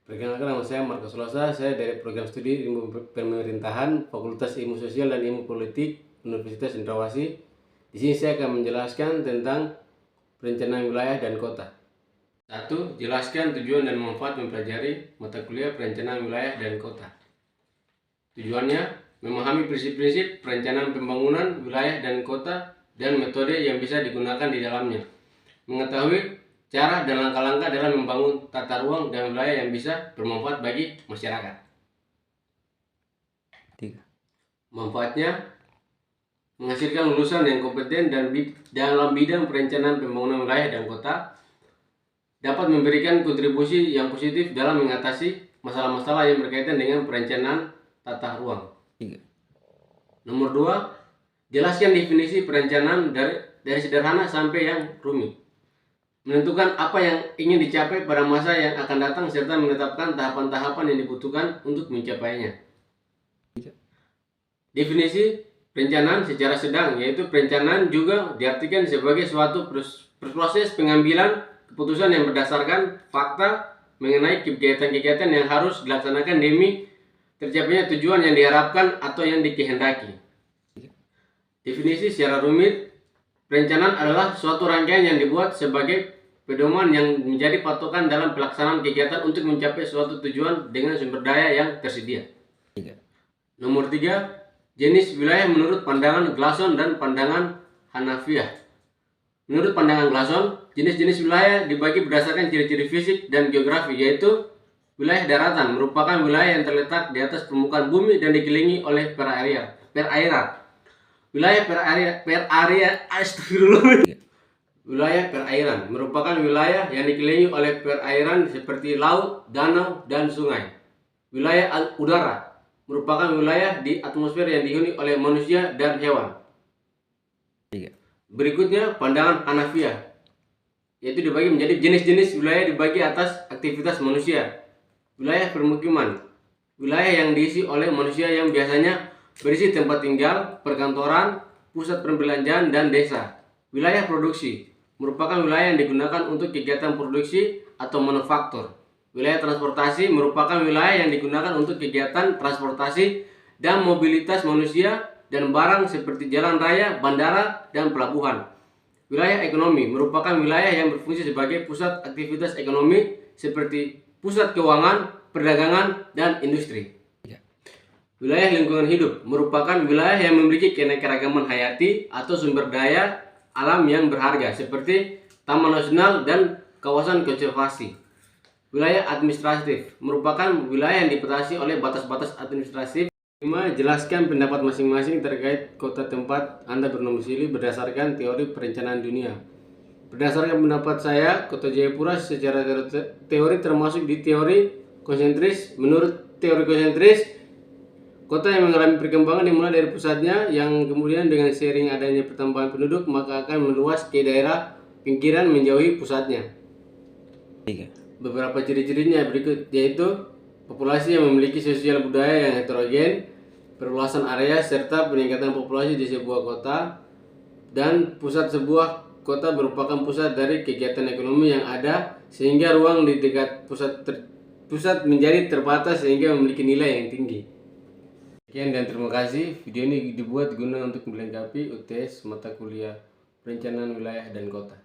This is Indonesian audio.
Perkenalkan, nama saya Marcos Losa, saya dari program studi Ilmu Pemerintahan, Fakultas Ilmu Sosial dan Ilmu Politik, Universitas Cendrawasih. Di sini saya akan menjelaskan tentang perencanaan wilayah dan kota. 1. Jelaskan tujuan dan manfaat mempelajari mata kuliah perencanaan wilayah dan kota. Tujuannya, memahami prinsip-prinsip perencanaan pembangunan wilayah dan kota dan metode yang bisa digunakan di dalamnya. Mengetahui cara dan langkah-langkah dalam membangun tata ruang dan wilayah yang bisa bermanfaat bagi masyarakat. 3. Manfaatnya, menghasilkan lulusan yang kompeten dan dalam bidang perencanaan pembangunan wilayah dan kota, dapat memberikan kontribusi yang positif dalam mengatasi masalah-masalah yang berkaitan dengan perencanaan tata ruang. 3. Nomor 2, jelaskan definisi perencanaan dari sederhana sampai yang rumit. Menentukan apa yang ingin dicapai pada masa yang akan datang serta menetapkan tahapan-tahapan yang dibutuhkan untuk mencapainya. Definisi perencanaan secara sedang, yaitu perencanaan juga diartikan sebagai suatu proses pengambilan keputusan yang berdasarkan fakta mengenai kegiatan-kegiatan yang harus dilaksanakan demi tercapainya tujuan yang diharapkan atau yang dikehendaki. Definisi secara rumit, perencanaan adalah suatu rangkaian yang dibuat sebagai pedoman yang menjadi patokan dalam pelaksanaan kegiatan untuk mencapai suatu tujuan dengan sumber daya yang tersedia. Nomor 3, jenis wilayah menurut pandangan Glasson dan pandangan Hanafiah. Menurut pandangan Glasson, jenis-jenis wilayah dibagi berdasarkan ciri-ciri fisik dan geografi, yaitu wilayah daratan merupakan wilayah yang terletak di atas permukaan bumi dan dikelilingi oleh perairan. Wilayah Wilayah perairan merupakan wilayah yang dikelilingi oleh perairan seperti laut, danau, dan sungai. Wilayah udara merupakan wilayah di atmosfer yang dihuni oleh manusia dan hewan. Berikutnya pandangan Hanafiah, yaitu dibagi menjadi jenis-jenis wilayah dibagi atas aktivitas manusia. Wilayah permukiman, wilayah yang diisi oleh manusia yang biasanya berisi tempat tinggal, perkantoran, pusat perbelanjaan, dan desa. Wilayah produksi merupakan wilayah yang digunakan untuk kegiatan produksi atau manufaktur. Wilayah transportasi merupakan wilayah yang digunakan untuk kegiatan transportasi dan mobilitas manusia dan barang seperti jalan raya, bandara, dan pelabuhan. Wilayah ekonomi merupakan wilayah yang berfungsi sebagai pusat aktivitas ekonomi seperti pusat keuangan, perdagangan, dan industri. Wilayah lingkungan hidup merupakan wilayah yang memiliki keanekaragaman hayati atau sumber daya alam yang berharga seperti taman nasional dan kawasan konservasi. Wilayah administratif merupakan wilayah yang dibatasi oleh batas-batas administratif. 5. Jelaskan pendapat masing-masing terkait kota tempat Anda berdomisili berdasarkan teori perencanaan dunia. Berdasarkan pendapat saya, kota Jayapura secara teori termasuk di teori konsentris. Menurut teori konsentris, kota yang mengalami perkembangan dimulai dari pusatnya yang kemudian dengan seiring adanya pertambahan penduduk maka akan meluas ke daerah pinggiran menjauhi pusatnya. Beberapa ciri-cirinya berikut, yaitu populasi yang memiliki sosial budaya yang heterogen, perluasan area serta peningkatan populasi di sebuah kota, dan pusat sebuah kota merupakan pusat dari kegiatan ekonomi yang ada sehingga ruang di dekat pusat menjadi terbatas sehingga memiliki nilai yang tinggi. Sekian dan terima kasih. Video ini dibuat guna untuk melengkapi UTS mata kuliah perencanaan wilayah dan kota.